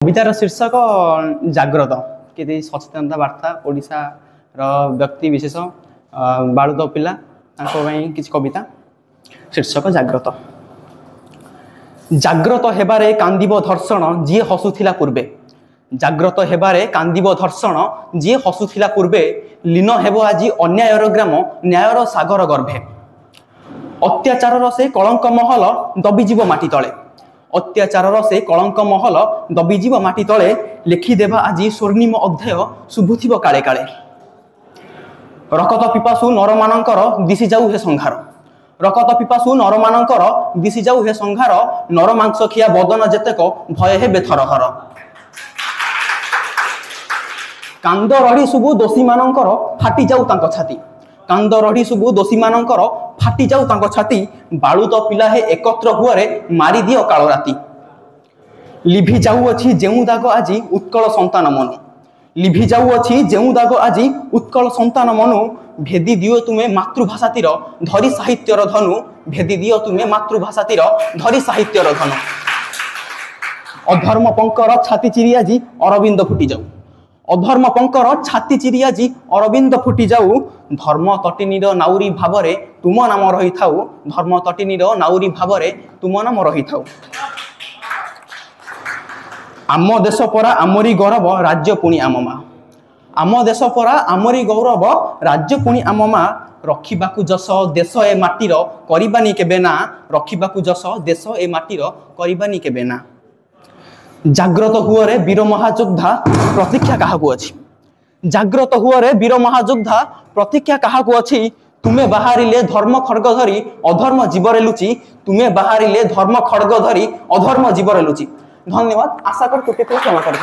कवितार शीर्षक जाग्रत कि सचेतनता वार्ता ओडिशा व्यक्ति विशेष बालुद पिला किसी कविता शीर्षक जाग्रत। जाग्रत हेबारे कांदिब धर्षण जी हसुथिला पूर्वे, जाग्रत हेबारे कांदिब धर्षण जी हसुथिला पूर्वे, लीन हेबो आजी अन्यायर ग्राम न्यायर सागर गर्भे। अत्याचार से कलंक महल दबिजीव माटी तले, अत्याचार से कलंक महल दबिजीव माटी तले, लिखिदेवा आज स्वर्णिम अध्याय शुभुथिब काले काले। रकत पिपासु नरमानंकर दिशि जाऊ हे संघार, रकत पिपासु नरमानंकर दिशि जाऊ हे संघार, नर मांस खिया बदन जेतेक भय हेबे थरहर। कांद रही सुबु दोषी मानंकर फाटी जाऊ तांको छाती, कांद रही सुबु दोषी मानंकर फाटी जाऊ तांको छाती, बालुद पिला हे एकत्र हुआरे मारी दियो काल राती। लिभि जाऊ अछि जेउ दाग आजी उत्कल संतान मनु, लिभि जाऊ अछि जेउ दाग आजी उत्कल संतान मनु, भेदी दियो तुमे मातृभाषा तीर धरी साहित्यर धनु, भेदी दियो तुमे मातृभाषा तीर धरी साहित्यर धनु। अधर्म पंकर छाती चिरी आजी अरविंद फुटी जाऊ, अधर्म पंकर छाती चिरी आजी अरविंद फुटी जाऊ, धर्म तटिनीर नाउरी भावरे तुम नाम रही थाऊ, धर्म तटिनीर नाउरी भावरे तुम नाम रही थाऊ। आम देश परा आमरी गौरव राज्य पुणी आम मा, आम देश परा आमरी गौरव राज्य पुणी आम मा, रखिबाकु जस देश ए माटीर करिबानी केबे ना, रखिबाकु जस देश ए माटीर करिबानी केबे ना। जाग्रत हुअरे वीर महायोद्धा प्रतीक्षा काहाकु अछि, जाग्रत हुअरे वीर महायोद्धा प्रतीक्षा काहाकु अछि, तुमे बाहरिले धर्म खड्ग धरी अधर्म जीवरे लुचि, तुमे बाहरिले धर्म खड्ग धरी अधर्म जीवरे लुचि। धन्यवाद, आशा कर क्षमा कर।